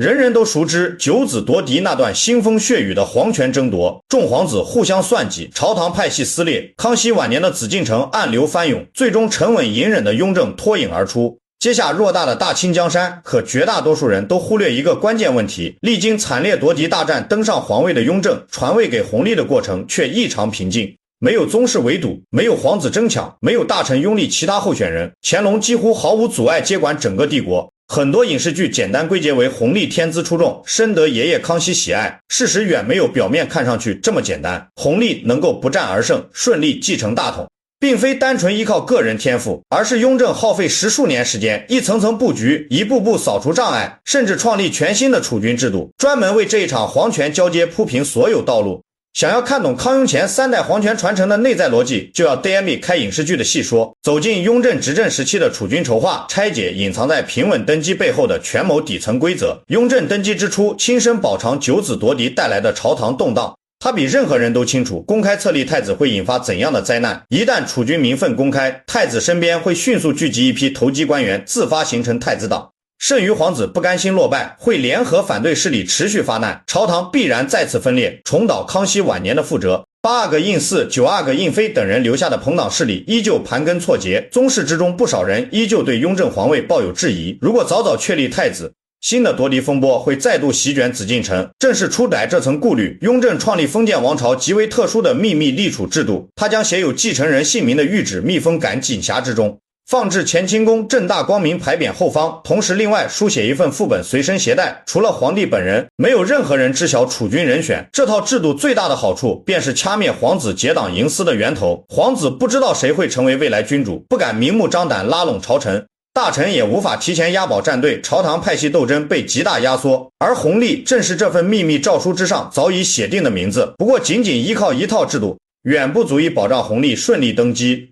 人人都熟知九子夺嫡那段腥风血雨的皇权争夺，众皇子互相算计，朝堂派系撕裂，康熙晚年的紫禁城暗流翻涌，最终沉稳隐忍的雍正脱颖而出，接下偌大的大清江山。可绝大多数人都忽略一个关键问题，历经惨烈夺嫡大战登上皇位的雍正，传位给弘历的过程却异常平静，没有宗室围堵，没有皇子争抢，没有大臣拥立其他候选人，乾隆几乎毫无阻碍接管整个帝国。很多影视剧简单归结为弘历天资出众，深得爷爷康熙喜爱，事实远没有表面看上去这么简单。弘历能够不战而胜，顺利继承大统，并非单纯依靠个人天赋，而是雍正耗费10数年时间，一层层布局，一步步扫除障碍，甚至创立全新的储君制度，专门为这一场皇权交接铺平所有道路。想要看懂康雍乾3代皇权传承的内在逻辑，就要 DME 开影视剧的细说，走进雍正执政时期的储君筹划，拆解隐藏在平稳登基背后的权谋底层规则。雍正登基之初，亲身饱尝九子夺嫡带来的朝堂动荡，他比任何人都清楚，公开册立太子会引发怎样的灾难。一旦储君名分公开，太子身边会迅速聚集一批投机官员，自发形成太子党。剩余皇子不甘心落败，会联合反对势力持续发难，朝堂必然再次分裂，重蹈康熙晚年的覆辙。8阿哥胤祀、9阿哥胤妃等人留下的朋党势力依旧盘根错节，宗室之中不少人依旧对雍正皇位抱有质疑。如果早早确立太子，新的夺嫡风波会再度席卷紫禁城。正是出歹这层顾虑，雍正创立封建王朝极为特殊的秘密立储制度，他将写有继承人姓名的谕旨密封赶锦匣之中，放置乾清宫正大光明牌匾后方，同时另外书写一份副本随身携带。除了皇帝本人，没有任何人知晓储君人选。这套制度最大的好处便是掐灭皇子结党营私的源头，皇子不知道谁会成为未来君主，不敢明目张胆拉拢朝臣，大臣也无法提前押宝站队，朝堂派系斗争被极大压缩。而弘历正是这份秘密诏书之上早已写定的名字。不过仅仅依靠一套制度，远不足以保障弘历顺利登基。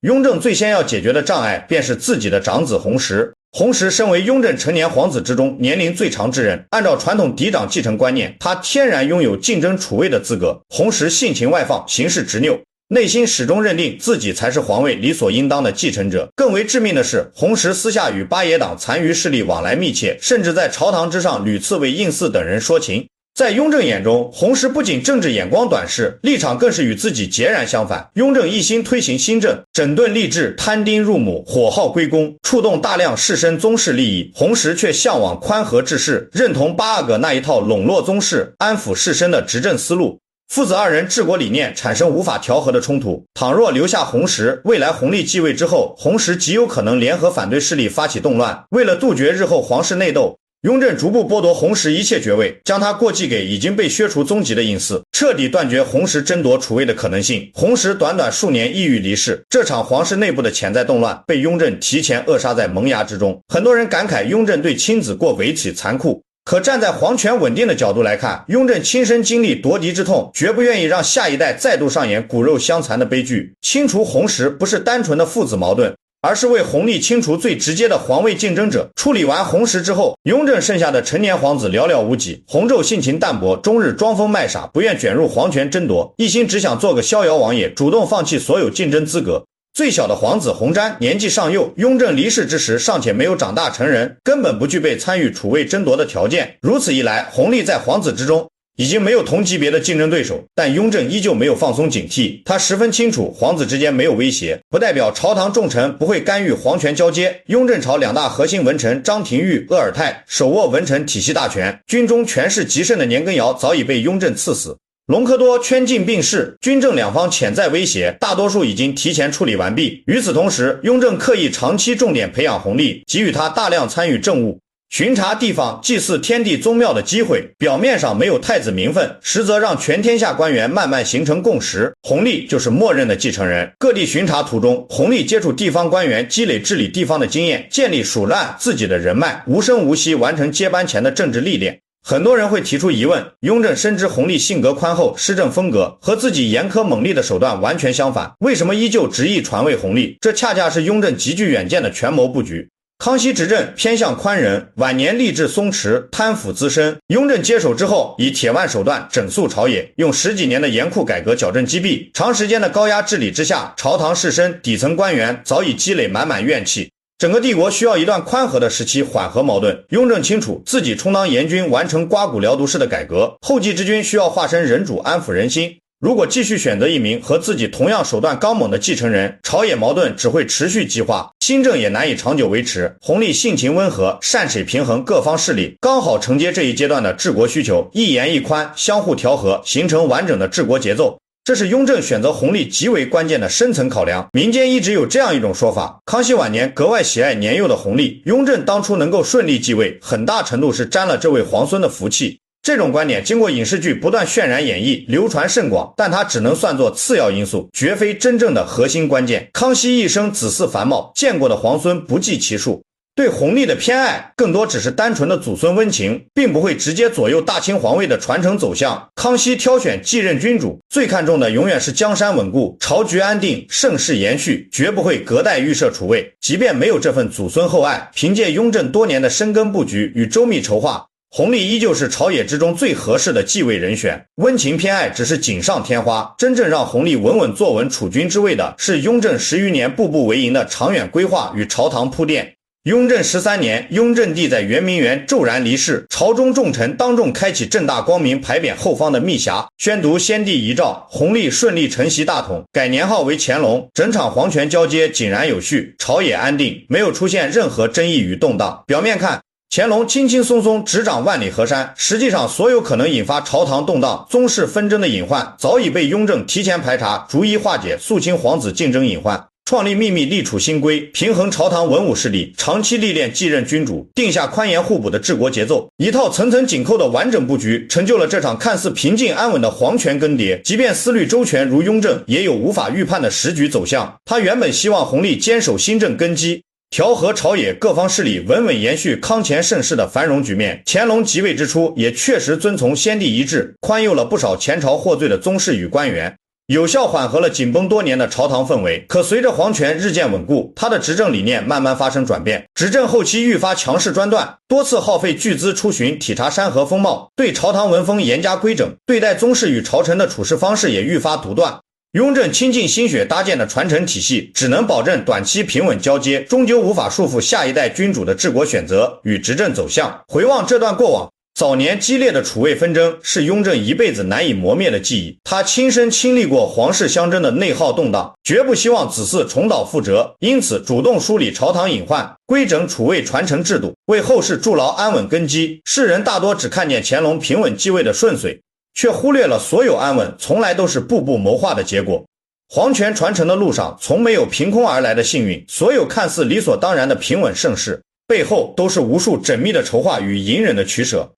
雍正最先要解决的障碍便是自己的长子弘时。弘时身为雍正成年皇子之中年龄最长之人，按照传统嫡长继承观念，他天然拥有竞争储位的资格。弘时性情外放，行事执拗，内心始终认定自己才是皇位理所应当的继承者。更为致命的是，弘时私下与八爷党残余势力往来密切，甚至在朝堂之上屡次为胤祀等人说情。在雍正眼中，弘时不仅政治眼光短视，立场更是与自己截然相反。雍正一心推行新政，整顿吏治，摊丁入亩，火耗归公，触动大量士绅宗室利益。弘时却向往宽和治世，认同八阿哥那一套笼络宗室、安抚士绅的执政思路。父子二人治国理念产生无法调和的冲突。倘若留下弘时，未来弘历继位之后，弘时极有可能联合反对势力发起动乱。为了杜绝日后皇室内斗，雍正逐步剥夺弘时一切爵位，将他过继给已经被削除宗籍的胤祀，彻底断绝弘时争夺储位的可能性。弘时短短数年抑郁离世，这场皇室内部的潜在动乱被雍正提前扼杀在萌芽之中。很多人感慨雍正对亲子过为体残酷，可站在皇权稳定的角度来看，雍正亲身经历夺嫡之痛，绝不愿意让下一代再度上演骨肉相残的悲剧。清除弘时不是单纯的父子矛盾，而是为弘历清除最直接的皇位竞争者。处理完弘时之后，雍正剩下的成年皇子寥寥无几。弘昼性情淡泊，终日装疯卖傻，不愿卷入皇权争夺，一心只想做个逍遥王爷，主动放弃所有竞争资格。最小的皇子弘瞻年纪尚幼，雍正离世之时尚且没有长大成人，根本不具备参与储位争夺的条件。如此一来，弘历在皇子之中已经没有同级别的竞争对手，但雍正依旧没有放松警惕。他十分清楚皇子之间没有威胁，不代表朝堂重臣不会干预皇权交接。雍正朝两大核心文臣张廷玉、鄂尔泰手握文臣体系大权，军中权势极盛的年羹尧早已被雍正赐死，隆科多圈禁病逝，军政两方潜在威胁大多数已经提前处理完毕。与此同时，雍正刻意长期重点培养弘历，给予他大量参与政务、巡查地方、祭祀天地宗庙的机会。表面上没有太子名分，实则让全天下官员慢慢形成共识，弘历就是默认的继承人。各地巡查途中，弘历接触地方官员，积累治理地方的经验，建立属烂自己的人脉，无声无息完成接班前的政治历练。很多人会提出疑问，雍正深知弘历性格宽厚，施政风格和自己严苛猛烈的手段完全相反，为什么依旧执意传位弘历？这恰恰是雍正极具远见的权谋布局。康熙执政偏向宽仁，晚年吏治松弛，贪腐滋生。雍正接手之后，以铁腕手段整肃朝野，用10几年的严酷改革矫正积弊。长时间的高压治理之下，朝堂士绅、底层官员早已积累满满怨气。整个帝国需要一段宽和的时期缓和矛盾。雍正清楚自己充当严君，完成刮骨疗毒式的改革，后继之君需要化身人主，安抚人心。如果继续选择一名和自己同样手段刚猛的继承人，朝野矛盾只会持续激化，新政也难以长久维持。弘历性情温和，善使平衡各方势力，刚好承接这一阶段的治国需求，一严一宽，相互调和，形成完整的治国节奏。这是雍正选择弘历极为关键的深层考量。民间一直有这样一种说法，康熙晚年格外喜爱年幼的弘历，雍正当初能够顺利继位，很大程度是沾了这位皇孙的福气。这种观点经过影视剧不断渲染演绎，流传甚广，但它只能算作次要因素，绝非真正的核心关键。康熙一生子嗣繁茂，见过的皇孙不计其数，对弘历的偏爱更多只是单纯的祖孙温情，并不会直接左右大清皇位的传承走向。康熙挑选继任君主，最看重的永远是江山稳固，朝局安定，盛世延续，绝不会隔代预设储位。即便没有这份祖孙厚爱，凭借雍正多年的深耕布局与周密筹划，弘历依旧是朝野之中最合适的继位人选。温情偏爱只是锦上添花，真正让弘历稳稳坐稳储君之位的是雍正10余年步步为营的长远规划与朝堂铺垫。雍正13年，雍正帝在圆明园骤然离世，朝中重臣当众开启正大光明牌匾后方的密匣，宣读先帝遗诏，弘历顺利承袭大统，改年号为乾隆，整场皇权交接井然有序，朝野安定，没有出现任何争议与动荡。表面看，乾隆轻轻松松执掌万里河山，实际上所有可能引发朝堂动荡、宗室纷争的隐患早已被雍正提前排查，逐一化解，肃清皇子竞争隐患，创立秘密立储新规，平衡朝堂文武势力，长期历练继任君主，定下宽严互补的治国节奏。一套层层紧扣的完整布局，成就了这场看似平静安稳的皇权更迭。即便思虑周全如雍正，也有无法预判的时局走向。他原本希望弘历坚守新政根基，调和朝野各方势力，稳稳延续康乾盛世的繁荣局面。乾隆即位之初，也确实遵从先帝遗志，宽宥了不少前朝获罪的宗室与官员，有效缓和了紧绷多年的朝堂氛围。可随着皇权日渐稳固，他的执政理念慢慢发生转变，执政后期愈发强势专断，多次耗费巨资出巡体察山河风貌，对朝堂文风严加规整，对待宗室与朝臣的处事方式也愈发独断。雍正倾尽心血搭建的传承体系，只能保证短期平稳交接，终究无法束缚下一代君主的治国选择与执政走向。回望这段过往，早年激烈的储位纷争是雍正一辈子难以磨灭的记忆。他亲身亲历过皇室相争的内耗动荡，绝不希望子嗣重蹈覆辙，因此主动梳理朝堂隐患，规整储位传承制度，为后世筑牢安稳根基。世人大多只看见乾隆平稳继位的顺遂，却忽略了所有安稳从来都是步步谋划的结果。皇权传承的路上从没有凭空而来的幸运，所有看似理所当然的平稳盛世，背后都是无数缜密的筹划与隐忍的取舍。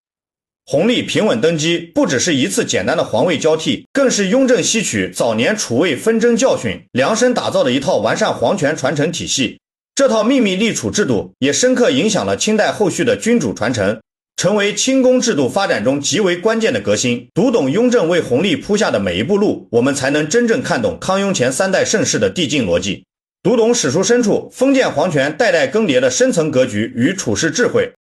弘历平稳登基不只是一次简单的皇位交替，更是雍正吸取早年储位纷争教训，量身打造的一套完善皇权传承体系。这套秘密立储制度也深刻影响了清代后续的君主传承，成为清宫制度发展中极为关键的革新。读懂雍正为弘历铺下的每一步路，我们才能真正看懂康雍乾三代盛世的递进逻辑，读懂史书深处封建皇权代代更迭的深层格局与处世智慧。